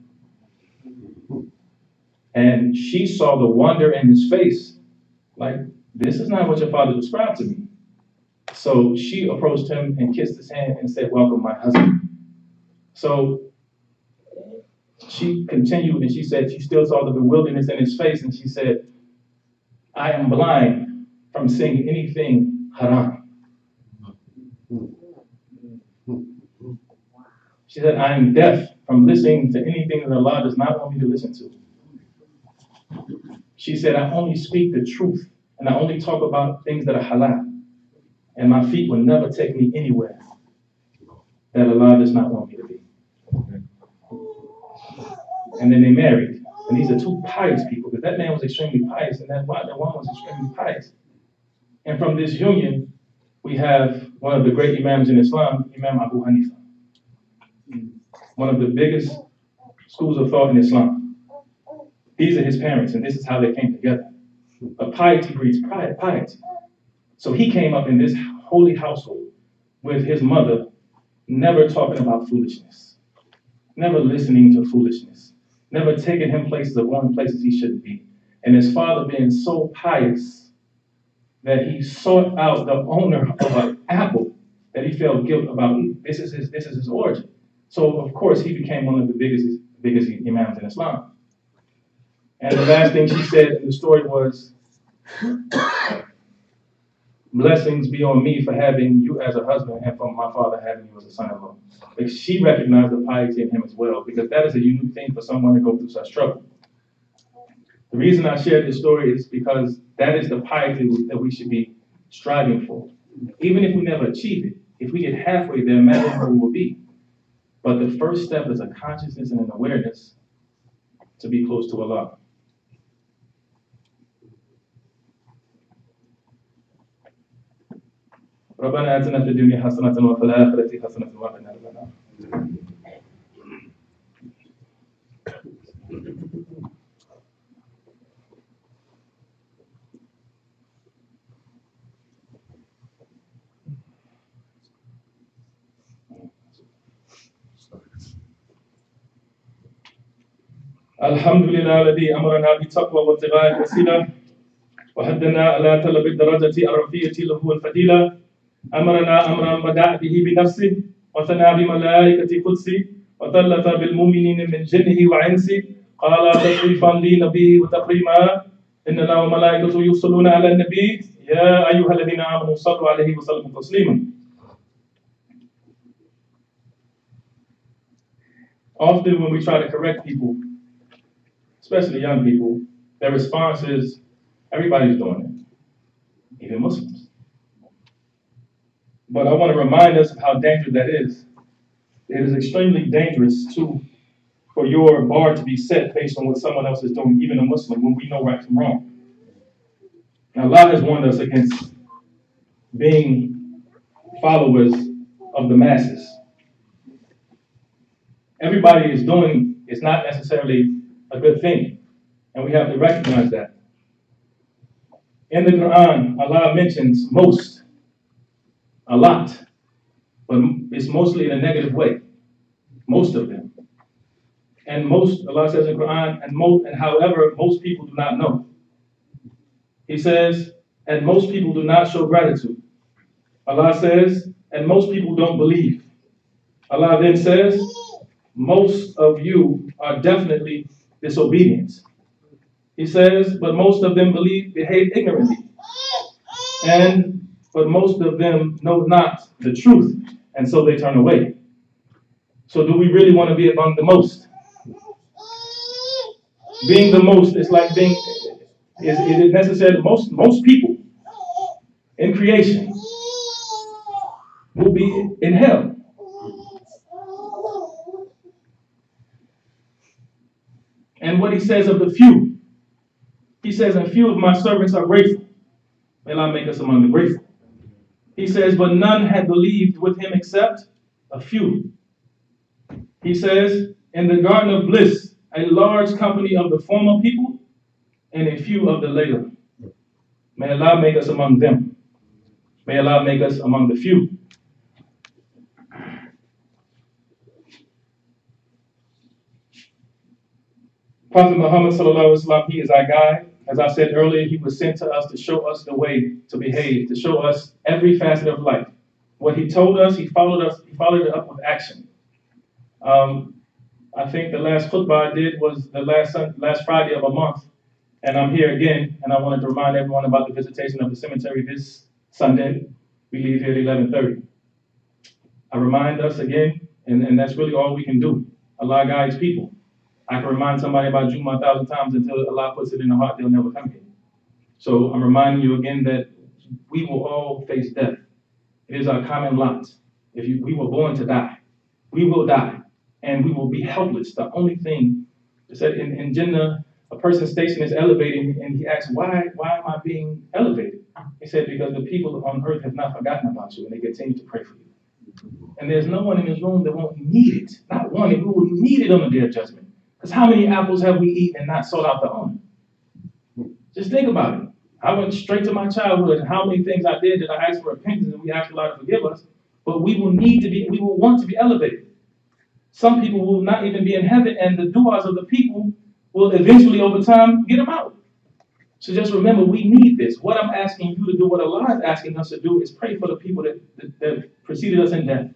And she saw the wonder in his face Like, this is not what your father described to me. So she approached him and kissed his hand and said, welcome, my husband. So she continued and she said she still saw the bewilderness in his face, and she said, I am blind from seeing anything haram. She said, I am deaf from listening to anything that Allah does not want me to listen to. She said, I only speak the truth and I only talk about things that are halal. And my feet will never take me anywhere that Allah does not want me to be. And then they married. And these are two pious people, because that man was extremely pious and that woman was extremely pious. And from this union, we have one of the great Imams in Islam, Imam Abu Hanifa. One of the biggest schools of thought in Islam. These are his parents, and this is how they came together. But piety breeds piety. So he came up in this holy household with his mother, never talking about foolishness, never listening to foolishness, never taking him places or going places he shouldn't be. And his father being so pious that he sought out the owner of an apple that he felt guilt about eating. This is his origin. So of course he became one of the biggest imams in Islam. And the last thing she said in the story was, blessings be on me for having you as a husband and for my father having you as a son-in-law. Like, she recognized the piety in him as well, because that is a unique thing for someone to go through such trouble. The reason I shared this story is because that is the piety that we should be striving for. Even if we never achieve it, if we get halfway there, imagine where we will be. But the first step is a consciousness and an awareness to be close to Allah. ربنا آتنا في الدنيا حسنة وفي الآخرة حسنة وقنا عذاب النار. الحمد لله الذي أمرنا بالتقوى وابتغاء الوسيلة وهدنا على طلب الدرجة الرفيعة له الفضيلة. أمرنا أمرا بدأ به بنفسه وثنى بملائكة قدسه وثلث بالمؤمنين من جنه وعنسه. قال تشريفا لنبيه وتكريما إن الله وملائكته يصلون على النبي يا أيها الذين آمنوا صلوا عليه وسلموا تسليما. Often when we try to correct people, especially young people, their response is, everybody's doing it, even Muslims. But I want to remind us of how dangerous that is. It is extremely dangerous for your bar to be set based on what someone else is doing, even a Muslim, when we know right from wrong. Now, Allah has warned us against being followers of the masses. Everybody is doing is not necessarily a good thing, and we have to recognize that. In the Quran, Allah mentions most, a lot, but it's mostly in a negative way. Most of them. And most, Allah says in the Quran, and however, most people do not know. He says, and most people do not show gratitude. Allah says, and most people don't believe. Allah then says, most of you are definitely disobedient. He says, but most of them behave ignorantly. But most of them know not the truth, and so they turn away. So do we really want to be among the most? Being the most is like being, is it necessary? Most people in creation will be in hell. And what he says of the few, he says, and few of my servants are grateful. May Allah make us among the grateful. He says, but none had believed with him except a few. He says, in the garden of bliss, a large company of the former people and a few of the later. May Allah make us among them. May Allah make us among the few. Prophet Muhammad sallallahu alaihi wasallam, he is our guide. As I said earlier, he was sent to us to show us the way to behave, to show us every facet of life. What he told us, he followed it up with action. I think the last khutbah I did was the last Friday of a month, and I'm here again, and I wanted to remind everyone about the visitation of the cemetery this Sunday. We leave here at 11:30. I remind us again, and that's really all we can do. Allah guides people. I can remind somebody about Jumu'ah 1,000 times until Allah puts it in the heart, they'll never come here. So I'm reminding you again that we will all face death. It is our common lot. We were born to die. We will die, and we will be helpless. The only thing, it said in Jannah, a person's station is elevated, and he asks, why am I being elevated? He said, because the people on earth have not forgotten about you, and they continue to pray for you. And there's no one in this room that won't need it. Not one, and we will need it on the day of judgment. Because how many apples have we eaten and not sought out the owner? Just think about it. I went straight to my childhood and how many things I did that I asked for repentance and we asked Allah to forgive us. But we will want to be elevated. Some people will not even be in heaven, and the du'as of the people will eventually, over time, get them out. So just remember, we need this. What I'm asking you to do, what Allah is asking us to do, is pray for the people that preceded us in death.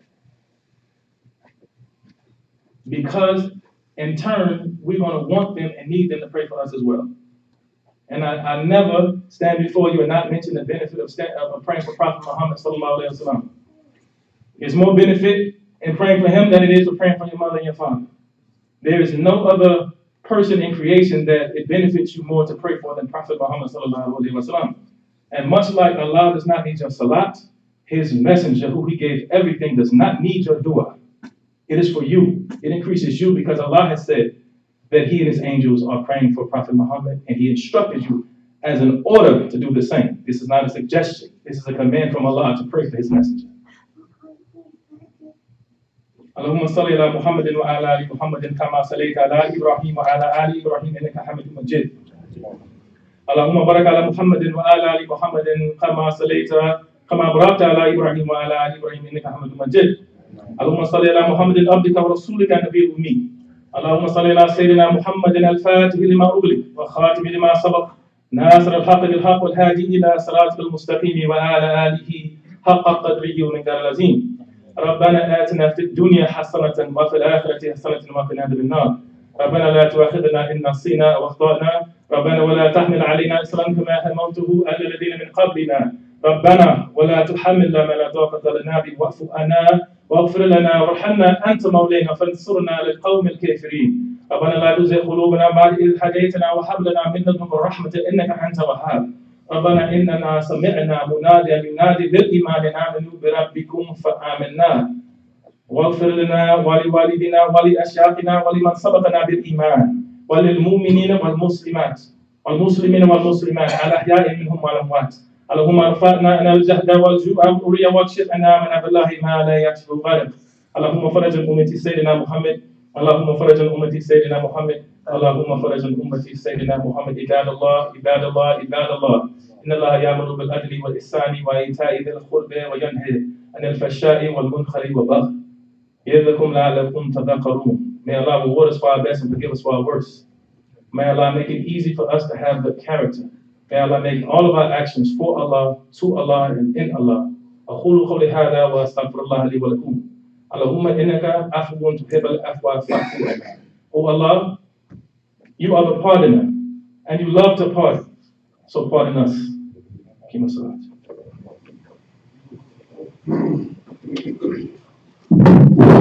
Because in turn, we're going to want them and need them to pray for us as well. And I never stand before you and not mention the benefit of praying for Prophet Muhammad sallallahu alaihi wasallam. There's more benefit in praying for him than it is for praying for your mother and your father. There is no other person in creation that it benefits you more to pray for than Prophet Muhammad sallallahu alaihi wasallam. And much like Allah does not need your salat, his messenger, who he gave everything, does not need your dua. It is for you. It increases you because Allah has said that he and his angels are praying for Prophet Muhammad, and he instructed you as an order to do the same. This is not a suggestion. This is a command from Allah to pray for his messenger. Allahumma salli ala Muhammadin wa ala ali Muhammadin kama sallaita ala Ibrahim wa ala ali Ibrahim innaka Hamidum Majid. Allahumma barik ala Muhammadin wa ala ali Muhammadin kama barakta ala Ibrahim wa ala ali Ibrahim innaka Hamidum Majid. Allahumma salli ala Muhammadin abdika wa rasulika nabiyil ummi. اللهم صل على سيدنا محمد الفاتح لما أغلق وخاتم لما سبق ناصر الحق بالحق والهادي إلى صراط المستقيم وعلى آله حق قدره ومقداره العظيم. ربنا آتنا في الدنيا حسنة وفي الآخرة حسنة وقنا عذاب النار. ربنا لا تؤاخذنا إن نسينا وأخطأنا. ربنا ولا تحمل علينا إصرا كما حملته على الذين من قبلنا. ربنا ولا تحملنا ما لا طاقة لنا به واعف عنا واغفر لنا وارحمنا أنت مولانا فانصرنا على القوم الكافرين. ربنا لا تزغ قلوبنا بعد إذ هديتنا وهب لنا من لدنك الرحمة إنك أنت الوهاب. ربنا إننا سمعنا مناديا ينادي للإيمان أن آمنوا بربكم فآمنا واغفر لنا ولوالدنا ولأشياخنا ولمن سبقنا بالإيمان وللمؤمنين والمسلمين والمسلمات الأحياء منهم والأموات. اللهم ارفعنا عن الجهد والجوع والعري واكشف عنا من بالله ما لا يكشف الغرب. اللهم فرج أمة سيدنا محمد. اللهم فرج أمة سيدنا محمد. اللهم فرج أمة سيدنا محمد. عباد الله عباد الله عباد الله إن الله يأمر بالعدل والإحسان وإيتاء ذي القربى وينهى عن الفحشاء والمنكر والبغي يعظكم لعلكم تذكرون. May Allah reward us for our best and forgive us for our worst. May Allah make it easy for us to have the character. May Allah make all of our actions for Allah, to Allah, and in Allah. أقول قولي هذا وأستغفر الله لي ولكم. اللهم إنك عفو تحب العفو فاعف عنا. Oh Allah, you are the pardoner, and you love to pardon. So pardon us. Kima salat.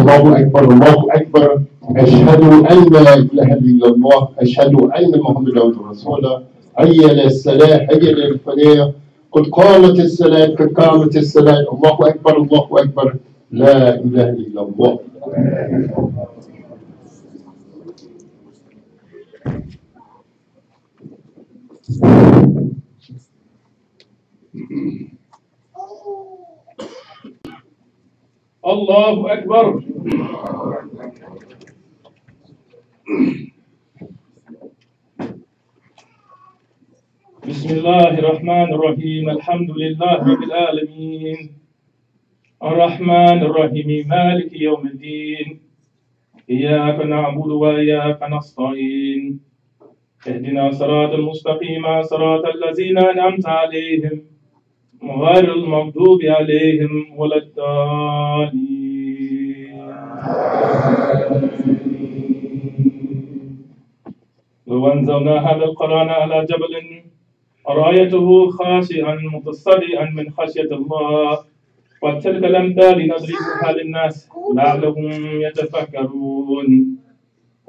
الله أكبر الله أكبر أشهد أن لا إله إلا الله أشهد أن محمدا رسول الله. حي على الصلاة حي على الفلاح قد قامت الصلاة قد قامت الصلاة. الله أكبر الله أكبر لا إله إلا الله. الله أكبر. بسم الله الرحمن الرحيم الحمد لله رب العالمين الرحمن الرحيم مالك يوم الدين إياك نعبد وإياك نستعين اهدنا صراط المستقيم صراط الذين أنعمت عليهم غير المغضوب عليهم ولا الضالين. لو أنزلنا هذا القرآن على جبل رأيته خاشعا متصدعا من خشية الله وتلك الأمثال نضربها للناس لعلهم يتفكرون.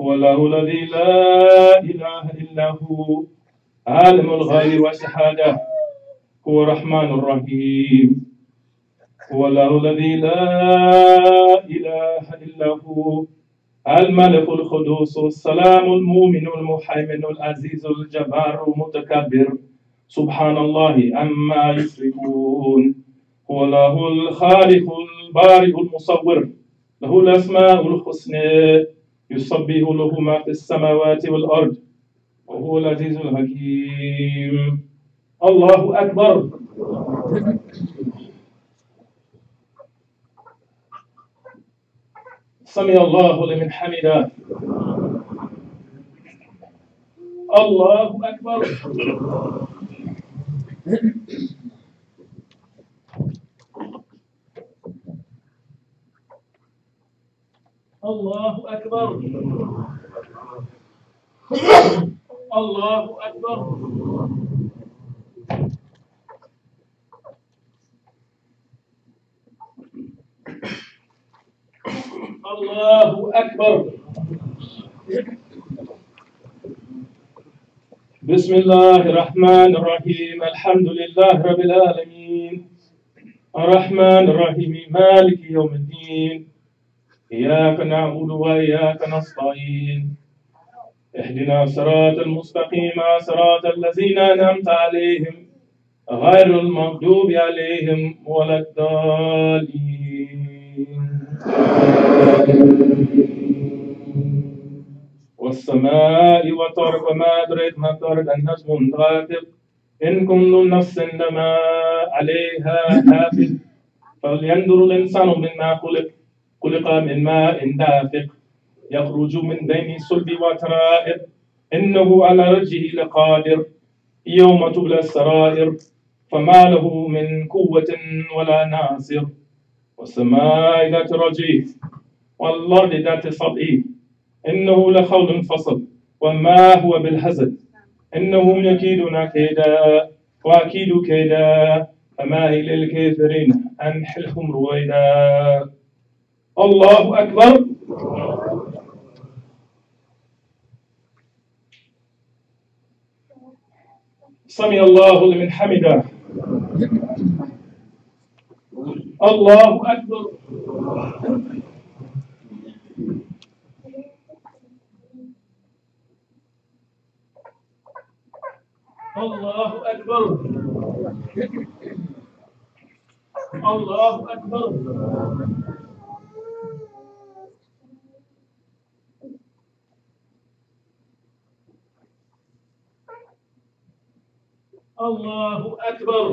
هو الله الذي لا إله إلا هو عالم الغيب والشهادة هو الرحمن الرحيم. هو الله الذي لا إله إلا هو الملك القدوس السلام المؤمن المهيمن العزيز الجبار المتكبر سبحان الله عما يشركون. هو الله الخالق البارئ المصور له الأسماء الحسنى يسبح له ما في السماوات والأرض وهو العزيز الحكيم. الله أكبر. سمع الله لمن حمده. الله أكبر. الله أكبر. الله أكبر. الله أكبر. بسم الله الرحمن الرحيم الحمد لله رب العالمين الرحمن الرحيم مالك يوم الدين إياك نعبد وإياك نستعين اهدنا صراط المستقيم صراط الذين أنعمت عليهم غير المغضوب عليهم ولا الضالين. والسماء والطارق وما أدرك ما الطارق النجم الثاقب إن كل نفس لما عليها حافظ فلينظر الإنسان مما خلق من ماء دافق يخرج من بين الصلب والترائب إنه على رجه لقادر يوم تبلى السرائر فما له من قوة ولا ناصر. والسماء ذات رجيف والأرض ذات صدع إنه لقول فصل وما هو بالهزل إنهم يكيدون كيدا وأكيد كيدا فماهل الكافرين أمهلهم رويدا. الله أكبر. سمع الله لمن حمده. الله أكبر. الله أكبر. الله أكبر. الله أكبر.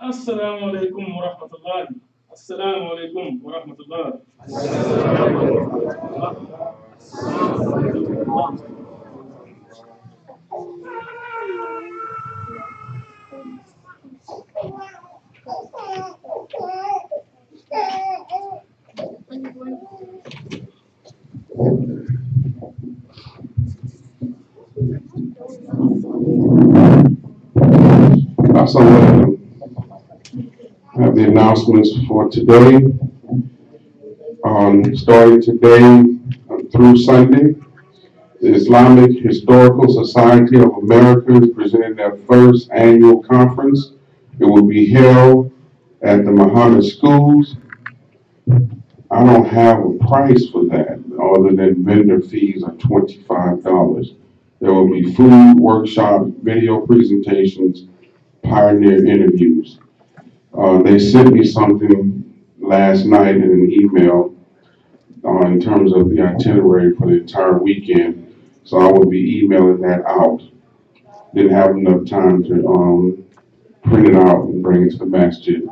السلام عليكم ورحمة الله. السلام عليكم ورحمة الله. So I have the announcements for today. Starting today through Sunday, the Islamic Historical Society of America is presenting their first annual conference. It will be held at the Muhammad Schools. I don't have a price for that other than vendor fees are $25. There will be food, workshops, video presentations, pioneer interviews. They sent me something last night in an email in terms of the itinerary for the entire weekend. So I will be emailing that out. Didn't have enough time to print it out and bring it to the masjid.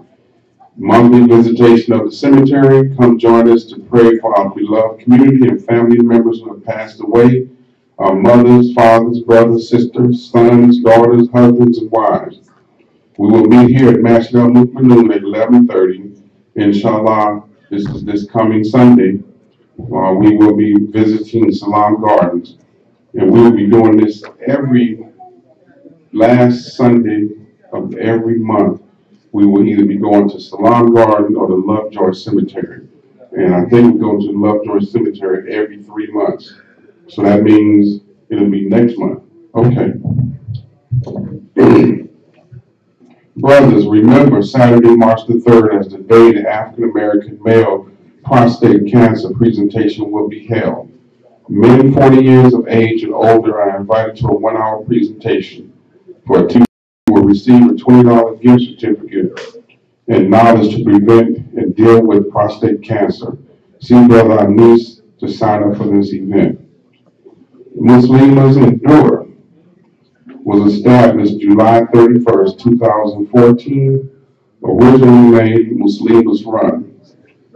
Monthly visitation of the cemetery. Come join us to pray for our beloved community and family members who have passed away. Our mothers, fathers, brothers, sisters, sons, daughters, husbands, and wives. We will meet here at Masjid Al Mu'minun at 11:30. Inshallah, this is this coming Sunday. We will be visiting Salam Gardens, and we will be doing this every last Sunday of every month. We will either be going to Salam Garden or the Lovejoy Cemetery. And I think we're going to the Lovejoy Cemetery every 3 months. So that means it'll be next month. Okay. Brothers, remember Saturday, March the 3rd as the day the African American male prostate cancer presentation will be held. Men 40 years of age and older are invited to a 1-hour presentation. For a team will receive a $20 gift certificate and knowledge to prevent and deal with prostate cancer. See Brother Haneef to sign up for this event. Muslims Endure was established July 31st, 2014, originally named Muslims Run.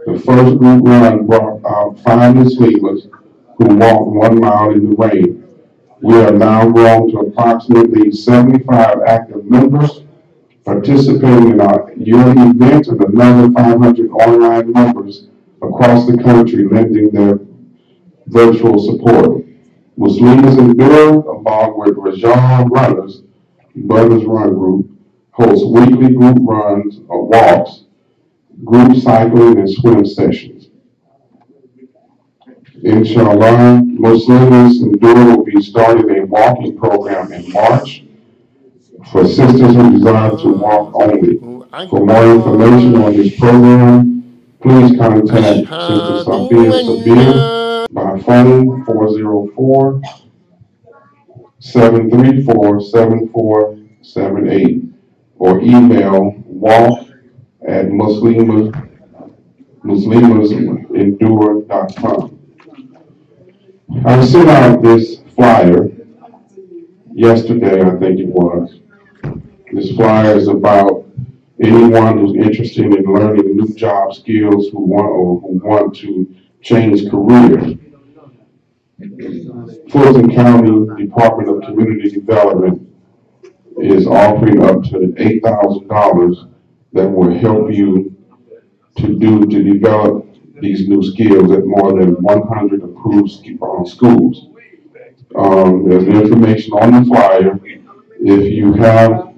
The first group run brought out 5 Muslims who walked 1 mile in the rain. We are now grown to approximately 75 active members participating in our yearly event and another 500 online members across the country lending their virtual support. Muslims Endure, along with Rajah Runners, Brothers Run Group, hosts weekly group runs or walks, group cycling, and swim sessions. Inshallah, Muslims Endure will be starting a walking program in March for sisters who desire to walk only. For more information on this program, please contact Sister Sophia Sabir by phone 404-734-7478 or email walk@muslimusendure.com. I sent out this flyer yesterday, I think it was. This flyer is about anyone who's interested in learning new job skills who want to change careers. Fulton County Department of Community Development is offering up to $8,000 that will help you to develop these new skills at more than 100 approved schools. There's information on the flyer.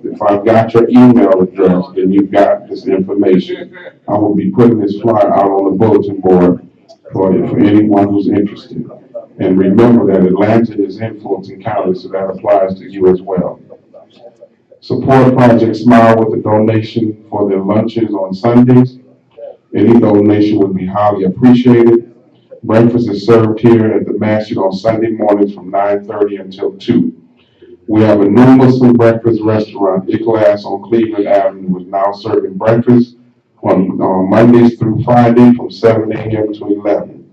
If I've got your email address, then you've got this information. I will be putting this flyer out on the bulletin board for anyone who's interested. And remember that Atlanta is in Fulton County, so that applies to you as well. Support Project Smile with a donation for their lunches on Sundays. Any donation would be highly appreciated. Breakfast is served here at the masjid on Sunday mornings from 9:30 until 2. We have a new Muslim breakfast restaurant, Ikhlas on Cleveland Avenue, is now serving breakfast on Mondays through Friday from 7 a.m. to 11.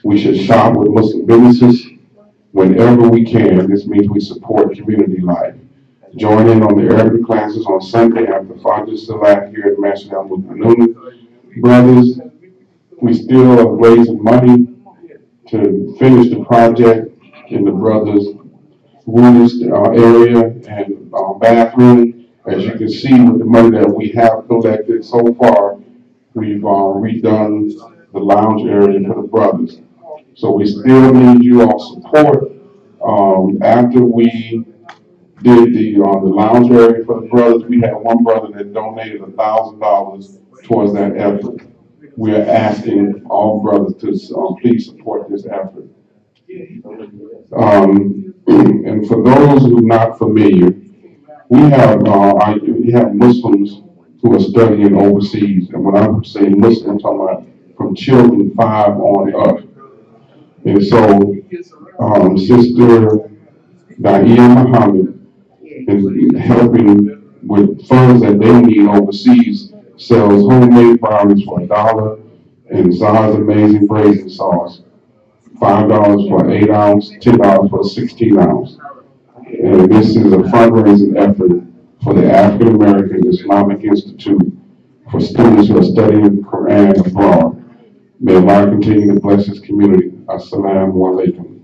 We should shop with Muslim businesses whenever we can. This means we support community life. Join in on the Arabic classes on Sunday after Fajr Salat here at Masjid Al Mu'minun. Brothers, we still are raising money to finish the project in the brothers' rooms area and bathroom. As you can see with the money that we have collected so far, we've redone the lounge area for the brothers. So we still need you all support. After we did the lounge area for the brothers, we had one brother that donated $1,000 towards that effort. We are asking all brothers to please support this effort. And for those who are not familiar, we have Muslims who are studying overseas. And when I say Muslim, I'm talking about from children 5 on up. And so Sister Dahiya Muhammad is helping with funds that they need overseas sells homemade brownies for $1 and Zah's Amazing Braising Sauce, $5 for 8 ounce, $10 for 16 ounce. And this is a fundraising effort for the African American Islamic Institute for students who are studying the Quran abroad. May Allah continue to bless His community. Assalamu alaikum.